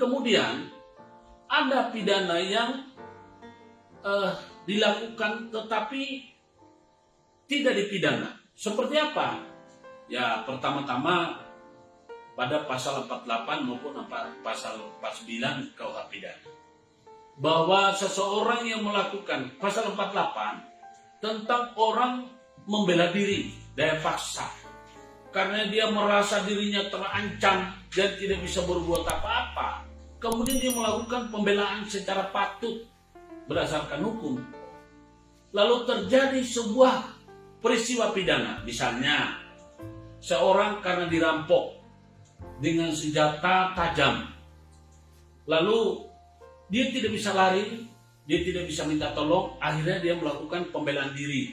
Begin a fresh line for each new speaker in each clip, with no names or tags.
Kemudian ada pidana yang dilakukan tetapi tidak dipidana. Seperti apa? Ya, pertama-tama pada pasal 48 maupun pasal 49 KUH pidana. Bahwa seseorang yang melakukan pasal 48 tentang orang membela diri, daya paksa. Karena dia merasa dirinya terancam dan tidak bisa berbuat apa-apa. Kemudian dia melakukan pembelaan secara patut berdasarkan hukum. Lalu terjadi sebuah peristiwa pidana. Misalnya, seorang karena dirampok dengan senjata tajam. Lalu dia tidak bisa lari, dia tidak bisa minta tolong, akhirnya dia melakukan pembelaan diri.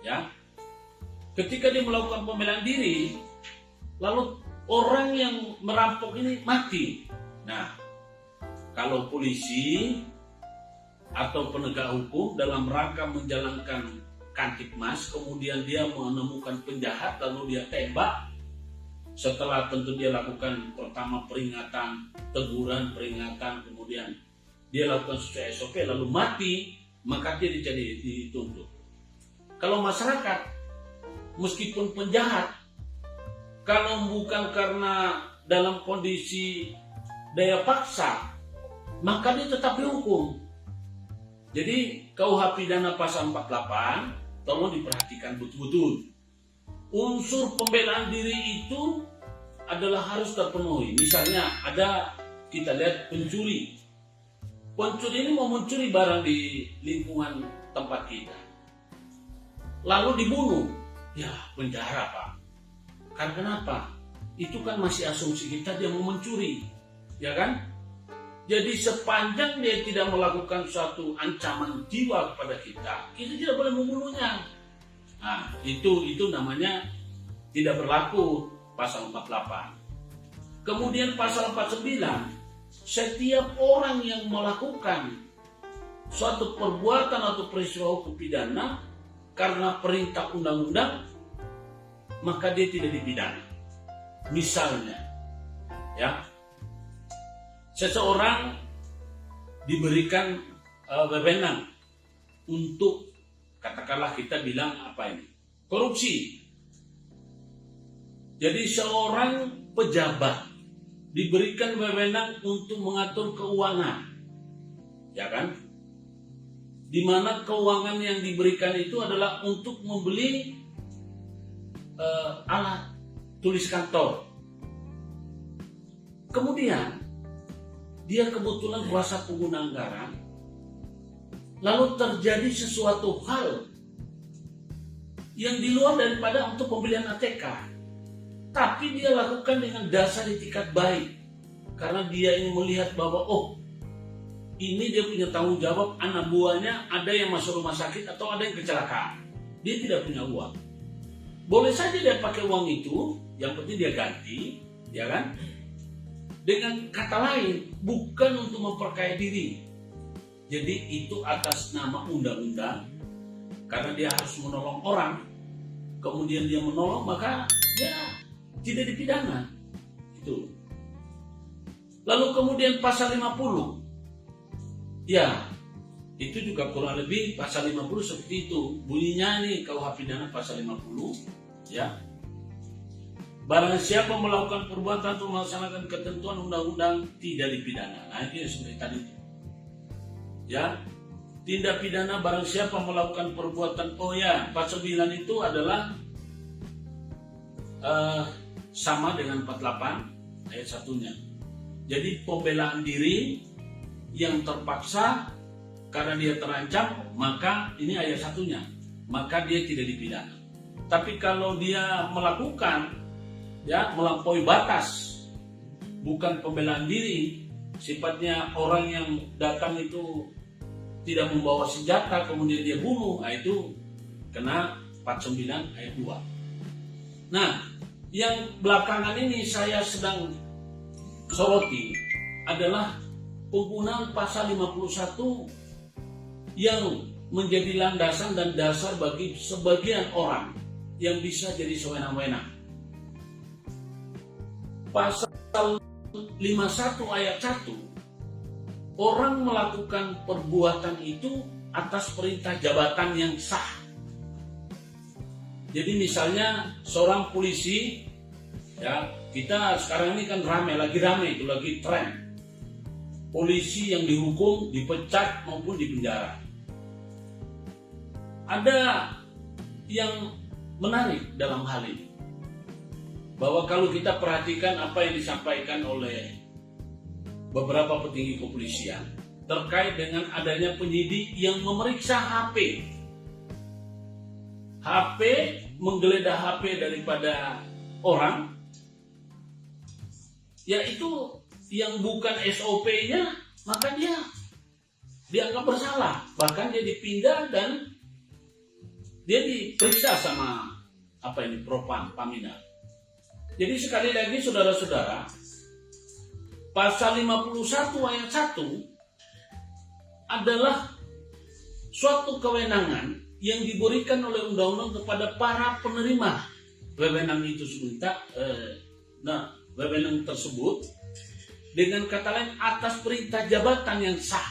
Ya. Ketika dia melakukan pembelaan diri, lalu orang yang merampok ini mati. Nah, kalau polisi atau penegak hukum dalam rangka menjalankan Kamtibmas, kemudian dia menemukan penjahat lalu dia tembak, setelah tentu dia lakukan pertama peringatan, teguran, peringatan, kemudian dia lakukan sesuai SOP lalu mati, maka dia dituntut. Kalau masyarakat, meskipun penjahat, kalau bukan karena dalam kondisi daya paksa, maka dia tetap dihukum. Jadi KUH pidana pasal 48 tolong diperhatikan betul-betul. Unsur pembelaan diri itu adalah harus terpenuhi. Misalnya ada, kita lihat pencuri. Pencuri ini mau mencuri barang di lingkungan tempat kita. Lalu dibunuh. Ya, penjara, Pak. Karena kenapa? Itu kan masih asumsi kita dia mau mencuri. Ya kan? Jadi sepanjang dia tidak melakukan suatu ancaman jiwa kepada kita tidak boleh membunuhnya. Nah, itu namanya tidak berlaku pasal 48. Kemudian pasal 49, setiap orang yang melakukan suatu perbuatan atau peristiwa hukum pidana karena perintah undang-undang, maka dia tidak dipidana. Misalnya, ya, seseorang diberikan wewenang untuk, katakanlah kita bilang apa ini, korupsi. Jadi seorang pejabat diberikan wewenang untuk mengatur keuangan, ya kan? Di mana keuangan yang diberikan itu adalah untuk membeli alat tulis kantor. Kemudian dia kebetulan kuasa pengguna anggaran, lalu terjadi sesuatu hal yang di luar daripada untuk pembelian ATK, tapi dia lakukan dengan dasar itikat baik, karena dia ingin melihat bahwa ini dia punya tanggung jawab, anak buahnya ada yang masuk rumah sakit atau ada yang kecelakaan. Dia tidak punya uang. Boleh saja dia pakai uang itu, yang penting dia ganti, ya kan? Dengan kata lain, bukan untuk memperkaya diri. Jadi itu atas nama undang-undang, karena dia harus menolong orang, kemudian dia menolong, maka dia tidak dipidana. Itu. Lalu kemudian pasal 50. Ya, itu juga kurang lebih pasal 50 seperti itu. Bunyinya nih KUH pidana pasal 50, ya. Barang siapa melakukan perbuatan untuk melaksanakan ketentuan undang-undang tidak dipidana. Nah, itu yang seperti tadi. Ya. Tindak pidana barang siapa melakukan perbuatan, pasal 9 itu adalah sama dengan 48 ayat 1-nya. Jadi pembelaan diri yang terpaksa karena dia terancam, maka ini ayat 1-nya, maka dia tidak dipidana. Tapi kalau dia melakukan, ya, melampaui batas, bukan pembelaan diri, sifatnya orang yang datang itu tidak membawa senjata kemudian dia bunuh, itu kena 49 ayat 2. Nah, yang belakangan ini saya sedang soroti adalah penggunaan pasal 51 yang menjadi landasan dan dasar bagi sebagian orang yang bisa jadi sewenang-wenang. Pasal 51 ayat 1, orang melakukan perbuatan itu atas perintah jabatan yang sah. Jadi misalnya seorang polisi, ya kita sekarang ini kan lagi rame itu, lagi tren. Polisi yang dihukum, dipecat maupun dipenjara. Ada yang menarik dalam hal ini, bahwa kalau kita perhatikan apa yang disampaikan oleh beberapa petinggi kepolisian terkait dengan adanya penyidik yang memeriksa HP, menggeledah HP daripada orang, yaitu yang bukan SOP-nya, maka dia dianggap bersalah, bahkan dia dipindah dan dia diperiksa sama Propam, Paminal. Jadi sekali lagi saudara-saudara, pasal 51 ayat 1 adalah suatu kewenangan yang diberikan oleh undang-undang kepada para penerima wewenang itu wewenang tersebut, dengan kata lain atas perintah jabatan yang sah.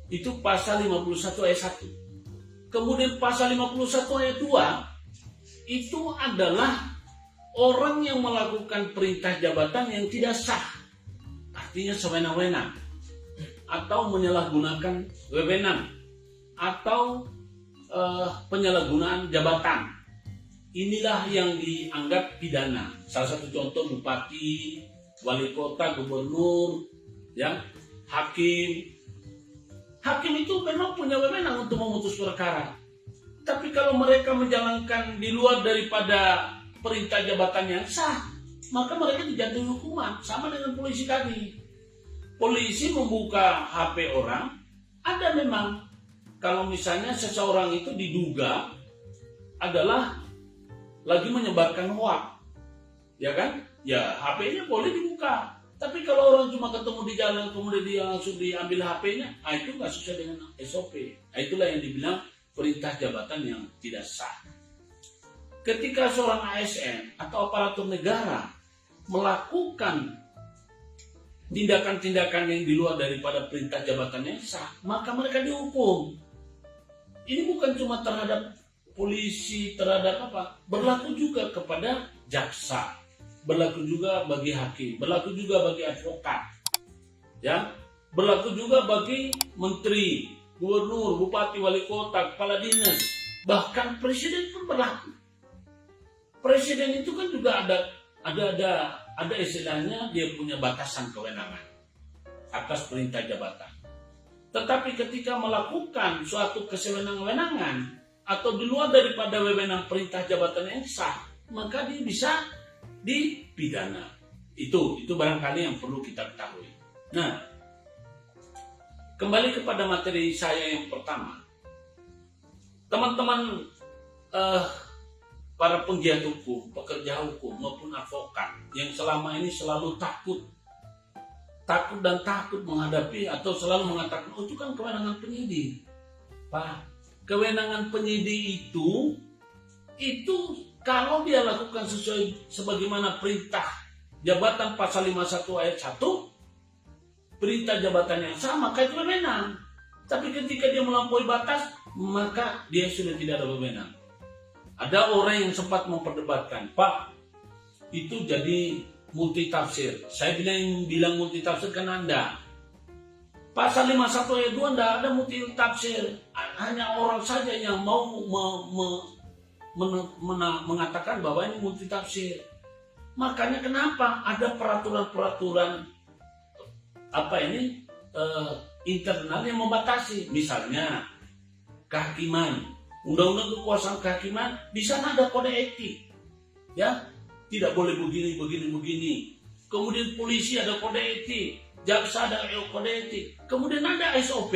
Itu pasal 51 ayat 1. Kemudian pasal 51 ayat 2 itu adalah orang yang melakukan perintah jabatan yang tidak sah, artinya sewenang-wenang atau menyalahgunakan wewenang atau penyalahgunaan jabatan. Inilah yang dianggap pidana. Salah satu contoh bupati, wali kota, gubernur, ya, hakim. Hakim itu memang punya wewenang untuk memutus perkara. Tapi kalau mereka menjalankan di luar daripada perintah jabatan yang sah, maka mereka dijatuhi hukuman. Sama dengan polisi tadi. Polisi membuka HP orang, ada memang kalau misalnya seseorang itu diduga adalah lagi menyebarkan hoaks, ya kan? Ya HP-nya boleh dibuka. Tapi kalau orang cuma ketemu di jalan kemudian dia langsung diambil HP-nya, itu nggak sesuai dengan SOP. Itulah yang dibilang perintah jabatan yang tidak sah. Ketika seorang ASN atau aparatur negara melakukan tindakan-tindakan yang di luar daripada perintah jabatan yang sah, maka mereka dihukum. Ini bukan cuma terhadap polisi, terhadap berlaku juga kepada jaksa, berlaku juga bagi hakim, berlaku juga bagi advokat, ya, berlaku juga bagi menteri, gubernur, bupati, wali kota, kepala dinas, bahkan presiden pun berlaku. Presiden itu kan juga ada istilahnya, dia punya batasan kewenangan atas perintah jabatan. Tetapi ketika melakukan suatu kesewenang-wenangan atau di luar daripada wewenang perintah jabatan yang sah, maka dia bisa dipidana. Itu barangkali yang perlu kita ketahui. Nah, kembali kepada materi saya yang pertama. Teman-teman para penggiat hukum, pekerja hukum maupun advokat yang selama ini selalu takut menghadapi atau selalu mengatakan, itu kan kewenangan penyidik. Pak, kewenangan penyidik itu kalau dia lakukan sesuai sebagaimana perintah jabatan pasal 51 ayat 1, perintah jabatan yang sah, maka itu wewenang. Tapi ketika dia melampaui batas, maka dia sudah tidak ada wewenang. Ada orang yang sempat memperdebatkan, Pak, itu jadi multitafsir. Saya bilang multitafsir kan Anda. Pasal 51 ayat 2 tidak ada multitafsir. Hanya orang saja yang mau mengatakan bahwa ini multitafsir. Makanya kenapa ada peraturan-peraturan internal yang membatasi. Misalnya kehakiman, undang-undang kekuasaan kehakiman, di sana ada kode etik, ya, tidak boleh begini. Kemudian polisi ada kode etik, jaksa ada kode etik, kemudian ada SOP.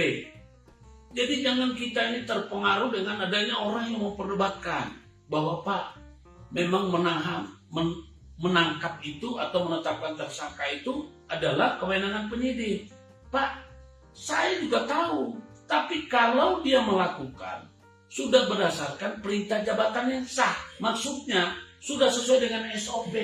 Jadi jangan kita ini terpengaruh dengan adanya orang yang memperdebatkan bahwa Pak, memang menangkap itu atau menetapkan tersangka itu adalah kewenangan penyidik. Pak, saya juga tahu, tapi kalau dia melakukan sudah berdasarkan perintah jabatan yang sah, maksudnya sudah sesuai dengan SOP,